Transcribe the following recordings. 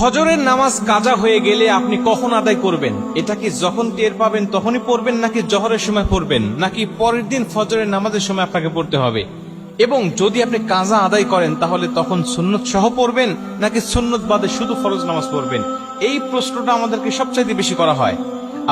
ফজরের নামাজ কাজা হয়ে গেলে আপনি কখন আদায় করবেন? এটা কি যখন টের পাবেন তখনই পড়বেন, নাকি জহরের সময় পড়বেন, নাকি পরের দিন ফজরের নামাজের সময় আপনাকে পড়তে হবে? এবং যদি আপনি কাজা আদায় করেন তাহলে তখন সুন্নত সহ পড়বেন, নাকি সুন্নত বাদে শুধু ফরজ নামাজ পড়বেন? এই প্রশ্নটা আমাদেরকে সবচাইতে বেশি করা হয়।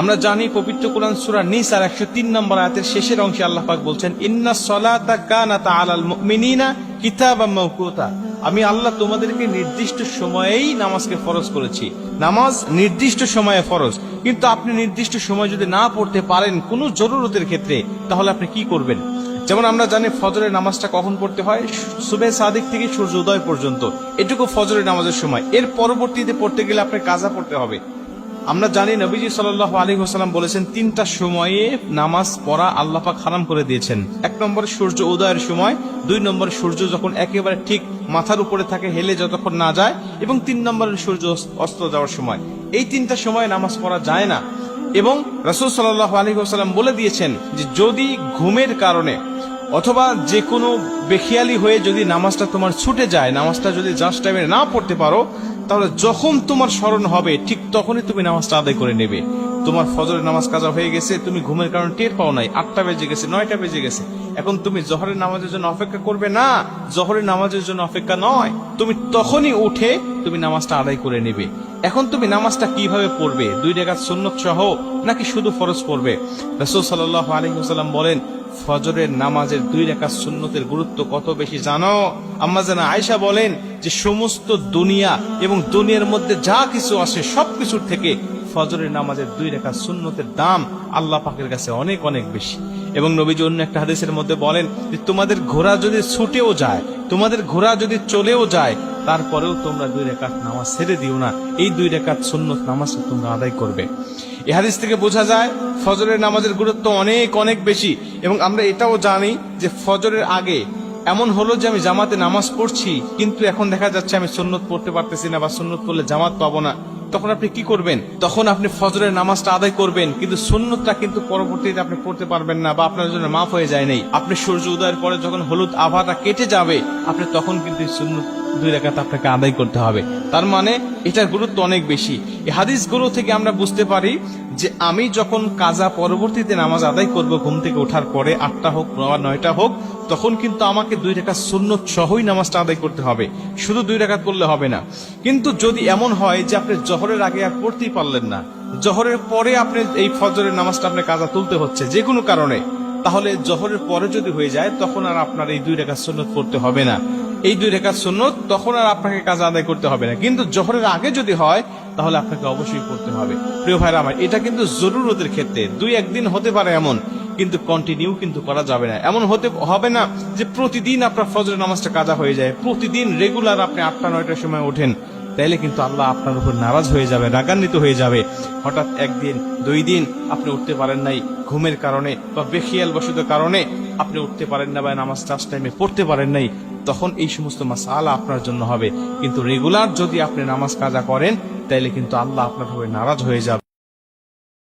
আমরা জানি পবিত্র কোরআন সূরা নিসার 103 নম্বর আয়াতের শেষের অংশে আল্লাহ পাক বলছেন, ইন্নাস সালাতা কানাত আলাল মুমিনিনা কিতাবাম মাওকুতা। আমি আল্লাহ তোমাদেরকে নির্দিষ্ট সময়েই নামাজকে ফরজ করেছি। নামাজ নির্দিষ্ট সময়ে ফরজ, কিন্তু আপনি নির্দিষ্ট সময় যদি না পড়তে পারেন কোনো জরুরতের ক্ষেত্রে, তাহলে আপনি কি করবেন? যেমন আমরা জানি ফজরের নামাজটা কখন পড়তে হয়? সুবে সাদিক থেকে সূর্য উদয় পর্যন্ত, এটুকু ফজরের নামাজের সময়। এর পরবর্তীতে পড়তে গেলে আপনার কাজা পড়তে হবে। আমরা জানি নবীজি সাল্লাল্লাহু আলাইহি ওয়াসাল্লাম বলেছেন, তিনটা সময়ে নামাজ পড়া আল্লাহ পাক হারাম করে দিয়েছেন। 1 নম্বরে সূর্য উদয়ের সময়, 2 নম্বরে সূর্য যখন একেবারে ঠিক মাথার উপরে থাকে, হেলে যতক্ষণ না যায়, এবং 3 নম্বরে সূর্য অস্ত যাওয়ার সময়। এই তিনটা সময়ে নামাজ পড়া যায় না। এবং রাসূল সাল্লাল্লাহু আলাইহি ওয়াসাল্লাম বলে দিয়েছেন যে যদি ঘুমের কারণে অথবা যে কোনো বেখিয়ালি হয়ে যদি নামাজটা তোমার ছুটে যায়, নামাজটা যদি জাস্ট টাইমে না পড়তে পারো, তাহলে যখন তোমার স্মরণ হবে ঠিক তখনই তুমি নামাজটা আদায় করে নেবে। তোমার ফজরের নামাজ কাজা হয়ে গেছে, তুমি ঘুমের কারণে টের পাও নাই, 8টা বেজে গেছে, 9টা বেজে গেছে, এখন তুমি জোহরের নামাজের জন্য অপেক্ষা করবে না। জোহরের নামাজের জন্য অপেক্ষা নয়, তুমি তখনই উঠে তুমি নামাজটা আদায় করে নেবে। এখন তুমি নামাজটা কিভাবে পড়বে? 2 রাকাত সুন্নত সহ নাকি শুধু ফরজ পড়বে? রাসূল সাল্লাল্লাহু আলাইহি ওয়াসাল্লাম বলেন, ফজরের নামাজের 2 রাকাত সুন্নতের গুরুত্ব কত বেশি জানো? আম্মা জানা আয়েশা বলেন যে সমস্ত দুনিয়া এবং দুনিয়ার মধ্যে যা কিছু আছে সবকিছুর থেকে ফজরের নামাজের 2 রাকাত সুন্নতের দাম আল্লাহ পাকের কাছে অনেক অনেক বেশি। এবং নবীজি অন্য একটা হাদিসের মধ্যে বলেন যে তোমাদের ঘোড়া যদি ছুটেও যায়, তোমাদের ঘোড়া যদি চলেও যায়, তারপরেও তোমরা 2 রাকাত নামাজ ছেড়ে দিও না। এই 2 রাকাত সুন্নত নামাজটা তোমরা আদায় করবে। এই হাদিস থেকে বোঝা যায় ফজরের নামাজের গুরুত্ব অনেক অনেক বেশি। এবং আমরা এটাও জানি যে ফজরের আগে এমন হলো যে আমি জামাতে নামাজ পড়ছি, কিন্তু এখন দেখা যাচ্ছে আমি সুন্নত পড়তে পারতেছি না, বা সুন্নত পড়লে জামাত পাবো না। তখন আপনি কি করবেন? তখন আপনি ফজরের নামাজটা আদায় করবেন, কিন্তু সুন্নতটা কিন্তু পরবর্তীতে আপনি পড়তে পারবেন না, বা আপনার জন্য মাফ হয়ে যায় নাই। আপনি সূর্য উদয়ের পরে যখন হলুদ আভাটা কেটে যাবে, আপনি তখন কিন্তু সুন্নত 2 রাকাত আপনাকে আদায় করতে হবে। তার মানে এটার গুরুত্ব অনেক বেশি। এই হাদিসগুলো থেকে আমরা বুঝতে পারি যে আমি যখন কাজা পরবর্তীতে নামাজ আদায় করব, ঘুম থেকে ওঠার পরে 8টা হোক বা 9টা হোক, তখন কিন্তু আমাকে 2 রাকাত সুন্নত সহই নামাজটা আদায় করতে হবে, শুধু 2 রাকাত পড়লে হবে না। কিন্তু যদি এমন হয় যে আপনি জোহরের আগে আর পড়তেই পারলেন না, জোহরের পরে আপনি এই ফজরের নামাজটা আপনি কাজা তুলতে হচ্ছে যে কোনো কারণে, তাহলে জোহরের পরে যদি হয়ে যায় তখন আর আপনার এই 2 রাকাত সুন্নত পড়তে হবে না। এই 2 রাকাত সুন্নত তখন আর আপনাকে কাজা আদায় করতে হবে না। কিন্তু জোহরের আগে যদি হয় তাহলে আপনাকে অবশ্যই পড়তে হবে। প্রিয় ভাইরা আমার, এটা কিন্তু জরুরতের ক্ষেত্রে 2-1 দিন হতে পারে এমন, কিন্তু কন্টিনিউ কিন্তু করা যাবে না। এমন হতে হবে না যে প্রতিদিন আপনার ফজরের নামাজটা কাজা হয়ে যায়, প্রতিদিন রেগুলার আপনি 8টা-9টার সময় ওঠেন, তাইলে কিন্তু আল্লাহ আপনার উপর নারাজ হয়ে যাবে, রাগান্বিত হয়ে যাবে। হঠাৎ 1 দিন 2 দিন আপনি উঠতে পারেন নাই, ঘুমের কারণে বা বেখিয়াল বশত কারণে আপনি উঠতে পারেন না, বা নামাজ টাস টাইমে পড়তে পারেন নাই, তখন এই সমস্ত মাসআলা আপনার জন্য হবে। কিন্তু রেগুলার যদি আপনি নামাজ কাজা করেন, তাইলে কিন্তু আল্লাহ আপনার উপর নারাজ হয়ে যাবে।